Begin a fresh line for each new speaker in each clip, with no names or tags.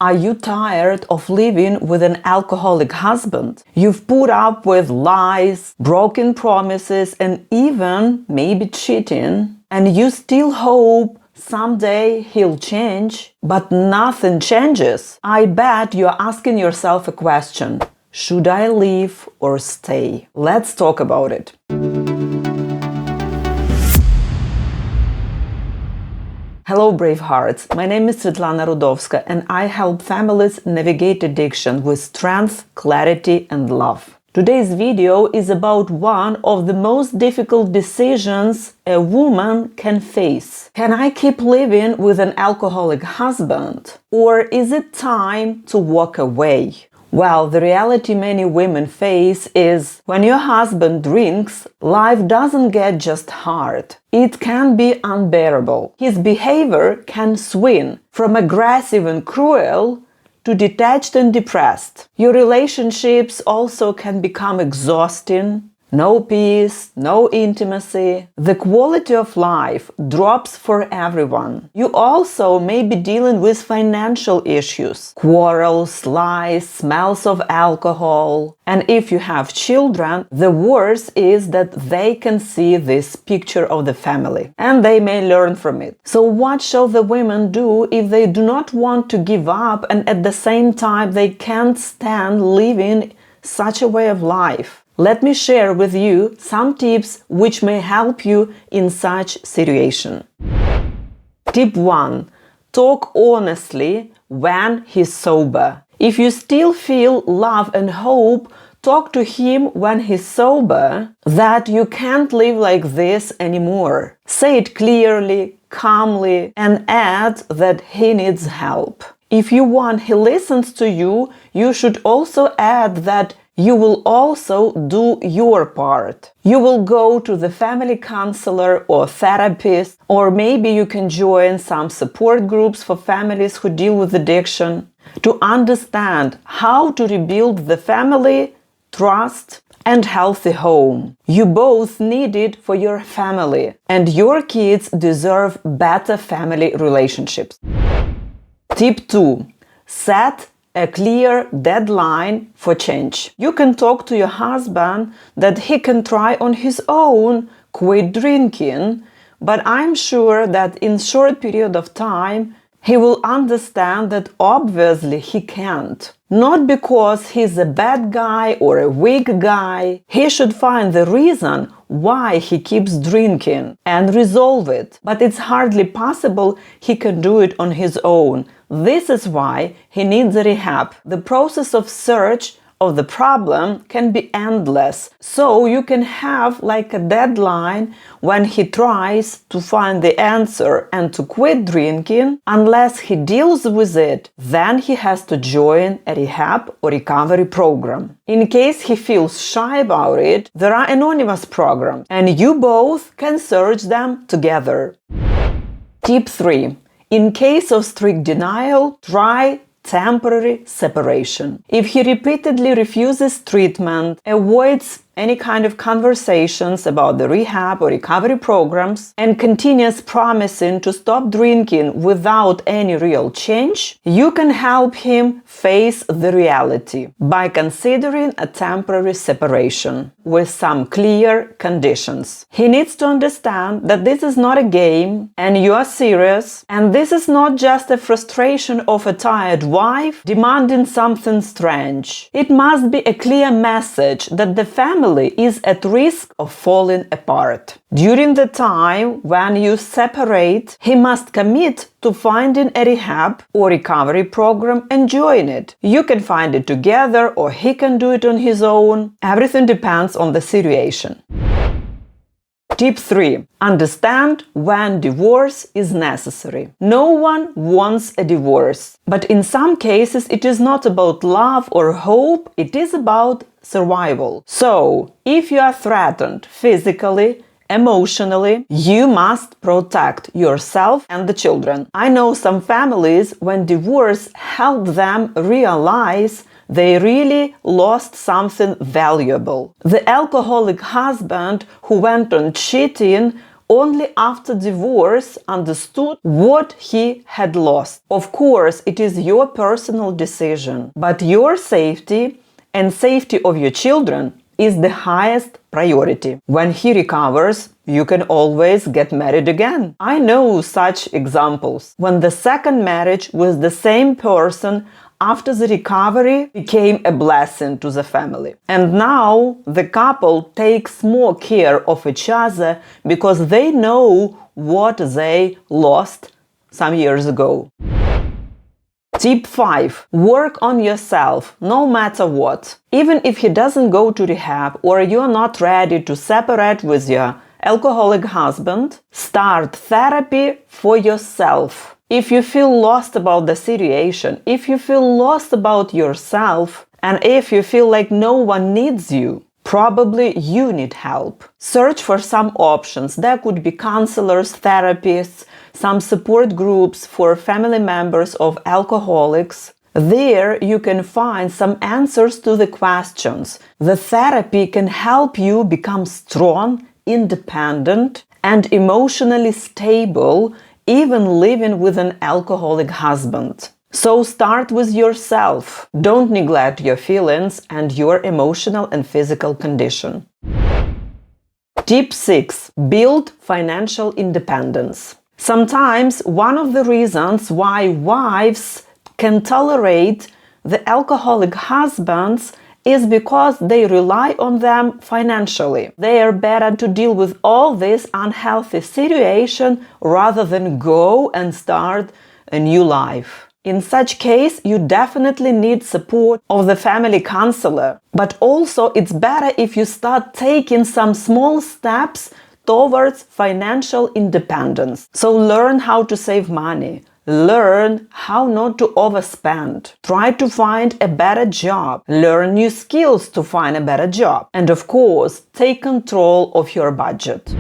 Are you tired of living with an alcoholic husband? You've put up with lies, broken promises, and even maybe cheating, and you still hope someday he'll change, but nothing changes. I bet you're asking yourself a question. Should I leave or stay? Let's talk about it. Hello, brave hearts. My name is Svetlana Rudovska, and I help families navigate addiction with strength, clarity, and love. Today's video is about one of the most difficult decisions a woman can face. Can I keep living with an alcoholic husband? Or is it time to walk away? Well, the reality many women face is when your husband drinks, life doesn't get just hard. It can be unbearable. His behavior can swing from aggressive and cruel to detached and depressed. Your relationships also can become exhausting. No peace, no intimacy. The quality of life drops for everyone. You also may be dealing with financial issues, quarrels, lies, smells of alcohol. And if you have children, the worst is that they can see this picture of the family and they may learn from it. So what shall the women do if they do not want to give up and at the same time they can't stand living such a way of life? Let me share with you some tips which may help you in such situation. Tip 1. Talk honestly when he's sober. If you still feel love and hope, talk to him when he's sober that you can't live like this anymore. Say it clearly, calmly, and add that he needs help. If you want he listens to you, you should also add that you will also do your part. You will go to the family counselor or therapist, or maybe you can join some support groups for families who deal with addiction to understand how to rebuild the family, trust, and healthy home. You both need it for your family, and your kids deserve better family relationships. Tip 2. Set a clear deadline for change. You can talk to your husband that he can try on his own quit drinking, but I'm sure that in short period of time he will understand that obviously he can't. Not because he's a bad guy or a weak guy. He should find the reason why he keeps drinking and resolve it. But it's hardly possible he can do it on his own. This is why he needs a rehab. The process of search of the problem can be endless. So you can have like a deadline when he tries to find the answer and to quit drinking. Unless he deals with it, then he has to join a rehab or recovery program. In case he feels shy about it, there are anonymous programs and you both can search them together. Tip 3. In case of strict denial, try temporary separation. If he repeatedly refuses treatment, avoids any kind of conversations about the rehab or recovery programs, and continues promising to stop drinking without any real change, you can help him face the reality by considering a temporary separation with some clear conditions. He needs to understand that this is not a game and you are serious, and this is not just a frustration of a tired wife demanding something strange. It must be a clear message that the family is at risk of falling apart. During the time when you separate, he must commit to finding a rehab or recovery program and join it. You can find it together or he can do it on his own. Everything depends on the situation. Tip 3. Understand when divorce is necessary. No one wants a divorce, but in some cases it is not about love or hope, it is about survival. So, if you are threatened physically, emotionally, you must protect yourself and the children. I know some families when divorce helped them realize they really lost something valuable. The alcoholic husband who went on cheating only after divorce understood what he had lost. Of course, it is your personal decision, but your safety and safety of your children is the highest priority. When he recovers, you can always get married again. I know such examples. When the second marriage with the same person after the recovery became a blessing to the family. And now the couple takes more care of each other because they know what they lost some years ago. Tip 5. Work on yourself, no matter what. Even if he doesn't go to rehab or you're not ready to separate with your alcoholic husband, start therapy for yourself. If you feel lost about the situation, if you feel lost about yourself, and if you feel like no one needs you, probably you need help. Search for some options. There could be counselors, therapists, some support groups for family members of alcoholics. There you can find some answers to the questions. The therapy can help you become strong, independent, and emotionally stable, even living with an alcoholic husband. So start with yourself. Don't neglect your feelings and your emotional and physical condition. Tip 6. Build financial independence. Sometimes one of the reasons why wives can tolerate the alcoholic husbands is because they rely on them financially. They are better to deal with all this unhealthy situation rather than go and start a new life. In such case, you definitely need support of the family counselor. But also it's better if you start taking some small steps towards financial independence. So learn how to save money. Learn how not to overspend. Try to find a better job. Learn new skills to find a better job. And of course, take control of your budget.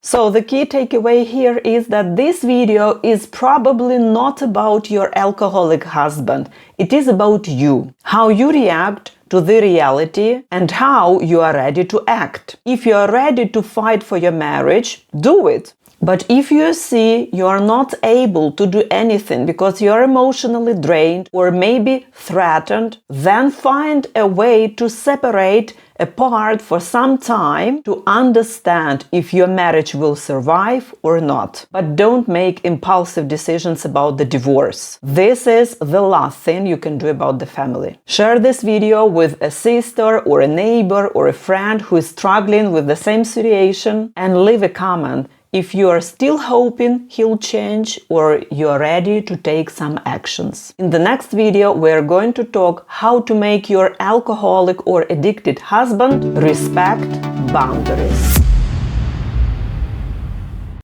So the key takeaway here is that this video is probably not about your alcoholic husband. It is about you. How you react to the reality and how you are ready to act. If you are ready to fight for your marriage, do it. But if you see you are not able to do anything because you are emotionally drained or maybe threatened, then find a way to separate apart for some time to understand if your marriage will survive or not. But don't make impulsive decisions about the divorce. This is the last thing you can do about the family. Share this video with a sister or a neighbor or a friend who is struggling with the same situation, and leave a comment if you are still hoping he'll change or you are ready to take some actions. In the next video, we are going to talk how to make your alcoholic or addicted husband respect boundaries.